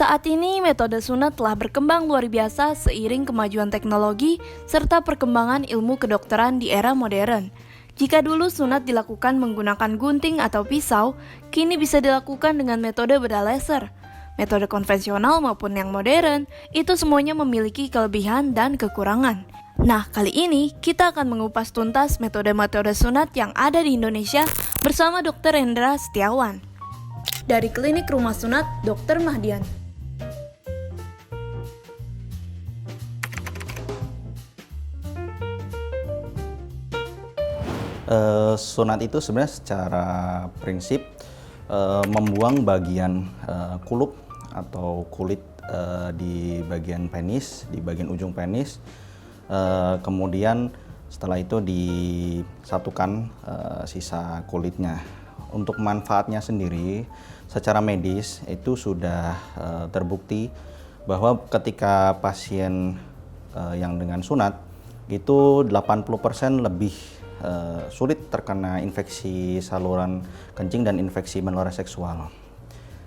Saat ini, metode sunat telah berkembang luar biasa seiring kemajuan teknologi serta perkembangan ilmu kedokteran di era modern. Jika dulu sunat dilakukan menggunakan gunting atau pisau, kini bisa dilakukan dengan metode bedah laser. Metode konvensional maupun yang modern, itu semuanya memiliki kelebihan dan kekurangan. Nah, kali ini kita akan mengupas tuntas metode-metode sunat yang ada di Indonesia bersama Dr. Hendra Setiawan. Dari Klinik Rumah Sunat Dr. Mahdian. Sunat itu sebenarnya secara prinsip membuang bagian kulup atau kulit di bagian penis, di bagian ujung penis. Kemudian setelah itu disatukan sisa kulitnya. Untuk manfaatnya sendiri, secara medis itu sudah terbukti bahwa ketika pasien yang dengan sunat itu 80% lebih sulit terkena infeksi saluran kencing dan infeksi menular seksual.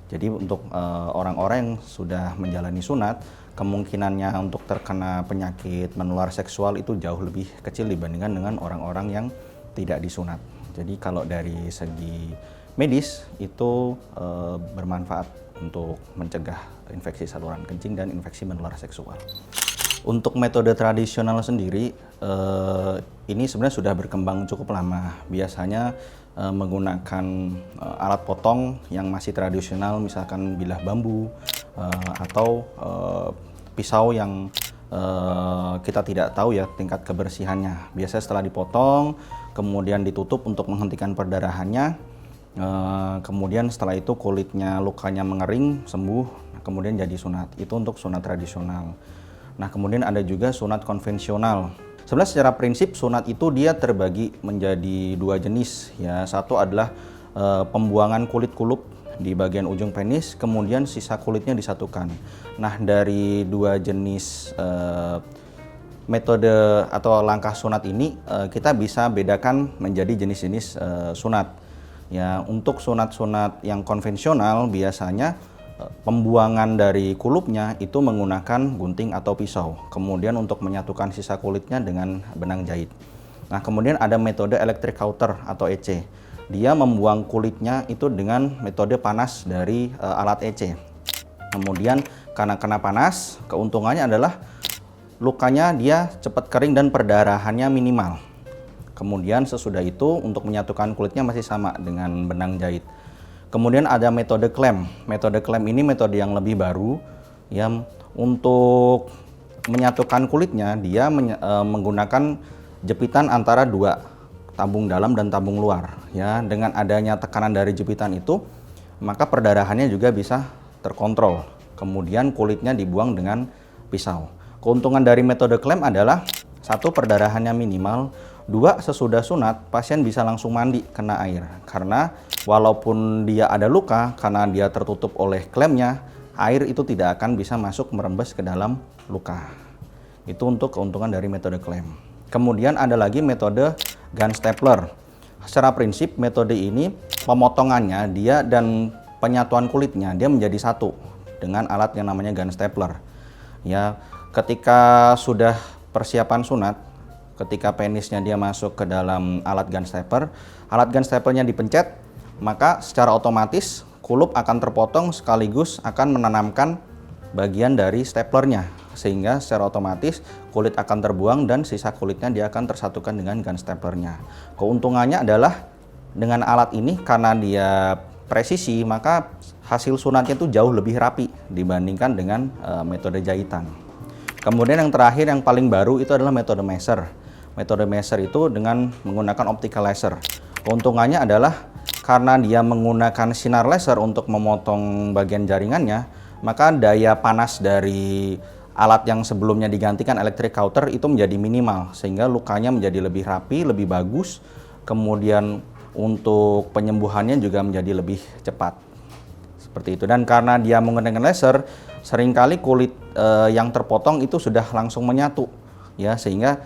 Jadi untuk orang-orang yang sudah menjalani sunat, kemungkinannya untuk terkena penyakit menular seksual itu jauh lebih kecil dibandingkan dengan orang-orang yang tidak disunat. Jadi kalau dari segi medis itu bermanfaat untuk mencegah infeksi saluran kencing dan infeksi menular seksual. Untuk metode tradisional sendiri, ini sebenarnya sudah berkembang cukup lama. Biasanya menggunakan alat potong yang masih tradisional, misalkan bilah bambu atau pisau yang kita tidak tahu ya tingkat kebersihannya. Biasanya setelah dipotong, kemudian ditutup untuk menghentikan perdarahannya. Kemudian setelah itu kulitnya, lukanya mengering, sembuh, kemudian jadi sunat. Itu untuk sunat tradisional. Nah, kemudian ada juga sunat konvensional. Sebenarnya secara prinsip sunat itu dia terbagi menjadi dua jenis ya. Satu adalah pembuangan kulit kulup di bagian ujung penis, kemudian sisa kulitnya disatukan. Nah, dari dua jenis metode atau langkah sunat ini kita bisa bedakan menjadi jenis-jenis sunat. Ya, untuk sunat-sunat yang konvensional biasanya pembuangan dari kulupnya itu menggunakan gunting atau pisau. Kemudian untuk menyatukan sisa kulitnya dengan benang jahit. Nah, kemudian ada metode electric cauter atau EC. Dia membuang kulitnya itu dengan metode panas dari alat EC. Kemudian karena kena panas, keuntungannya adalah lukanya dia cepat kering dan perdarahannya minimal. Kemudian sesudah itu untuk menyatukan kulitnya masih sama dengan benang jahit. Kemudian ada metode klem. Metode klem ini metode yang lebih baru yang untuk menyatukan kulitnya dia menggunakan jepitan antara dua, tabung dalam dan tabung luar. Ya, dengan adanya tekanan dari jepitan itu, maka perdarahannya juga bisa terkontrol. Kemudian kulitnya dibuang dengan pisau. Keuntungan dari metode klem adalah satu, perdarahannya minimal. Dua, sesudah sunat pasien bisa langsung mandi kena air, karena walaupun dia ada luka, karena dia tertutup oleh klemnya, air itu tidak akan bisa masuk merembes ke dalam luka. Itu untuk keuntungan dari metode klem. Kemudian ada lagi metode gun stapler. Secara prinsip metode ini pemotongannya dia dan penyatuan kulitnya dia menjadi satu dengan alat yang namanya gun stapler. Ya, ketika sudah persiapan sunat, ketika penisnya dia masuk ke dalam alat gun staplernya dipencet, maka secara otomatis kulup akan terpotong sekaligus akan menanamkan bagian dari staplernya, sehingga secara otomatis kulit akan terbuang dan sisa kulitnya dia akan tersatukan dengan gun staplernya. Keuntungannya adalah dengan alat ini karena dia presisi, maka hasil sunatnya itu jauh lebih rapi dibandingkan dengan metode jahitan. Kemudian yang terakhir yang paling baru itu adalah metode measure. Metode measure itu dengan menggunakan optical laser. Keuntungannya adalah karena dia menggunakan sinar laser untuk memotong bagian jaringannya, maka daya panas dari alat yang sebelumnya digantikan electric cauter itu menjadi minimal, sehingga lukanya menjadi lebih rapi, lebih bagus. Kemudian untuk penyembuhannya juga menjadi lebih cepat. Seperti itu. Dan karena dia menggunakan laser, seringkali kulit yang terpotong itu sudah langsung menyatu. Ya, sehingga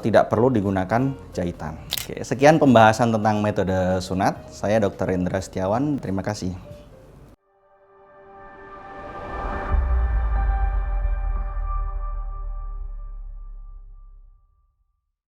tidak perlu digunakan jahitan. Oke, sekian pembahasan tentang metode sunat. Saya Dr. Hendra Setiawan. Terima kasih.